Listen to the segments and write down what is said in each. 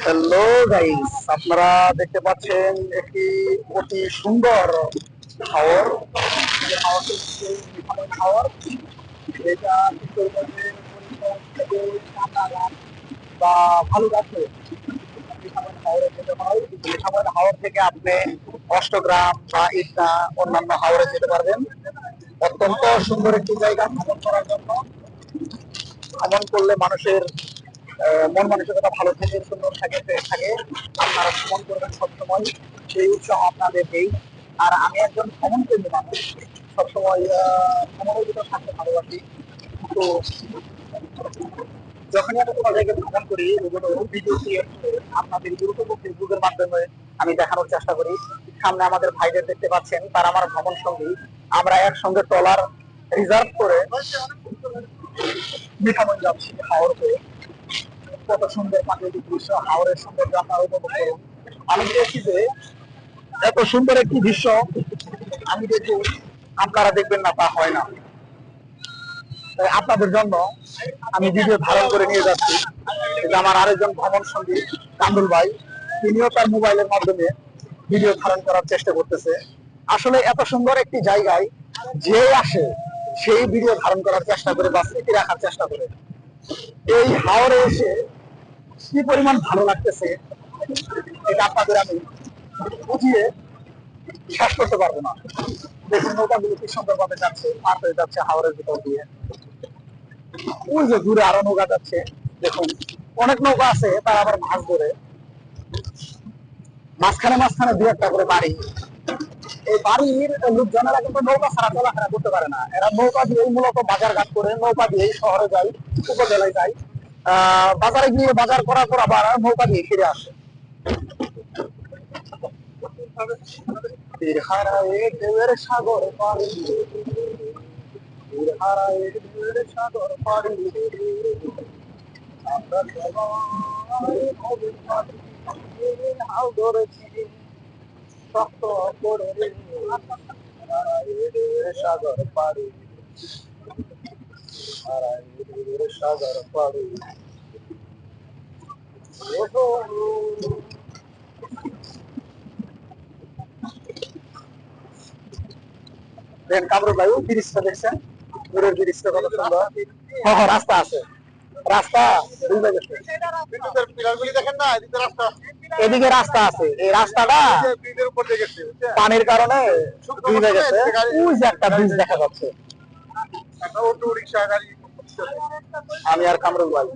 Hello guys, আপনারা দেখতে পাচ্ছেন একটি অতি সুন্দর হাওর। যে হাওরটি হচ্ছে মিঠামইন হাওর। এটা কিশোরগঞ্জের বা ভালুকাতে মিঠামইন হাওরে যেতে হয়। মিঠামইন হাওর থেকে আপনি অষ্টগ্রাম বা ইটনা অন্যান্য হাওরে যেতে পারবেন। অত্যন্ত সুন্দর একটি জায়গা ভ্রমণ করার জন্য। ভ্রমণ করলে মানুষের মন মানসিকতা ভালো থাকে, সুন্দর থাকে, ফ্রেশ থাকে। আপনারা ভ্রমণ করবেন সবসময়, সেই উৎসাহ আপনাদেরকেই। আর আমি একজন ভ্রমণ প্রেমী মানুষ, সবসময় ভ্রমণের ভিতর থাকতে ভালোবাসি। তো যখনই আমি কোনো জায়গায় ভ্রমণ করি, ওগুলো ভিডিও ক্রিয়েট করে আপনাদের ইউটিউব ও ফেসবুকের মাধ্যমে আমি দেখানোর চেষ্টা করি। সামনে আমাদের ভাইদের দেখতে পাচ্ছেন, তারা আমার ভ্রমণ সঙ্গী। আমরা একসঙ্গে ট্রলার রিজার্ভ করে মিঠামইন যাচ্ছি হাওর হয়ে। কত সুন্দর প্রাকৃতিক দৃশ্য, হাওরের সৌন্দর্য আপনারা উপভোগ করুন। আমি দেখছি যে এত সুন্দর একটি দৃশ্য আমি দেখি আপনারা দেখবেন না, তা হয় না। তাই আপনাদের জন্য আমি ভিডিও ধারণ করে নিয়ে যাচ্ছি। যে আমার আরেকজন ভ্রমণ সঙ্গী কামরুল ভাই, তিনিও তার মোবাইলের মাধ্যমে ভিডিও ধারণ করার চেষ্টা করতেছে। আসলে এত সুন্দর একটি জায়গায় যে আসে সেই ভিডিও ধারণ করার চেষ্টা করে বা স্মৃতি রাখার চেষ্টা করে। এই হাওরে এসে কি পরিমাণ ভালো লাগতেছে এটা আপনাদের আমি বুঝিয়ে শেষ করতে পারবো না। দেখুন নৌকাগুলো কি সুন্দরভাবে যাচ্ছে, পার হয়ে যাচ্ছে হাওরের ভিতর দিয়ে। ওই যে দূরে আরো নৌকা যাচ্ছে, দেখুন অনেক নৌকা আছে, তারা আবার মাছ ধরে। মাঝখানে মাঝখানে দু একটা করে বাড়ি। এই বাড়ির লোকজনেরা কিন্তু নৌকা ছাড়া চলাফেরা করতে পারে না। এরা নৌকা দিয়েই মূলত বাজার ঘাট করে, নৌকা দিয়েই শহরে যায়, উপজেলায় যায়। বাজারে গিয়ে বাজার করার পর আবার নৌকা দিয়ে ফিরে আসে। তীর হারায়ে ঢেউয়ের সাগর পাড়ি, তীর হারায়ে ঢেউয়ের সাগর পাড়ি, আমরা সবাই নদীর পাড়ি, হাল ধরেছি শক্ত করে হারায়ে ঢেউয়ের সাগর পাড়ি, হারায়ে ঢেউয়ের সাগর পাড়ি। দেন কামরুল ভাই ব্রিজটা দেখছেন, দূরের ব্রিজটা কত সুন্দর। হ্যাঁ, রাস্তা আছে, রাস্তা বুঝতে গেছে। এদিকে রাস্তা আছে, এই রাস্তাটা পানির কারণে ডুবে গেছে। ওই যে একটা ব্রিজ দেখা যাচ্ছে। আমি আর কামরুল ভাই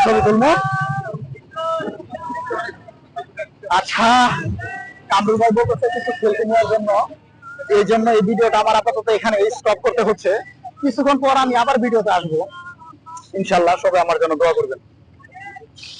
ছবি তুলবো। আচ্ছা, কামরুল ভাই বলতেছে কিছু সেলফি নেওয়ার জন্য, এই জন্য এই ভিডিওটা আমার আপাতত এখানে স্টপ করতে হচ্ছে। কিছুক্ষণ পর আমি আবার ভিডিওতে আসবো ইনশাল্লাহ। সবাই আমার জন্য দোয়া করবেন।